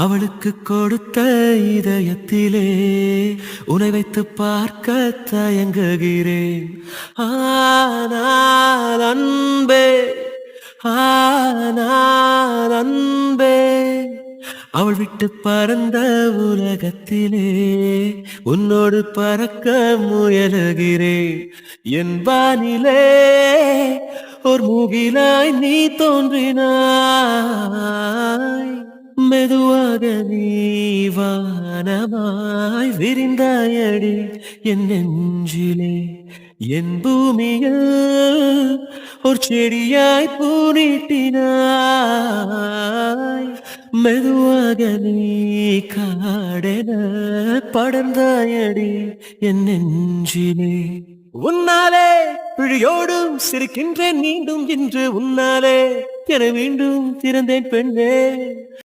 அவளுக்கு கொடுத்த இதயத்திலே உன்னை வைத்து பார்க்க தயங்குகிறேன். ஆனால் அன்பே, ஆனால் அன்பே, அவள் விட்டு பறந்த உலகத்திலே உன்னோடு பறக்க முயலுகிறேன். என் வானிலே ஒரு முகிலாய் நீ தோன்றினாய். மெதுவாக நீ வானமாய் விரிந்தாயடி என் நெஞ்சிலே. என் பூமியில் ஒரு செடியாய் பூ நீட்டினாய். மெதுவாக நீ காடென படர்ந்தாயடி என் நெஞ்சிலே. உன்னாலே பிழியோடும் சிரிக்கின்றேன் மீண்டும் இன்று உன்னாலே என மீண்டும் திறந்தேன் பெண்ணே.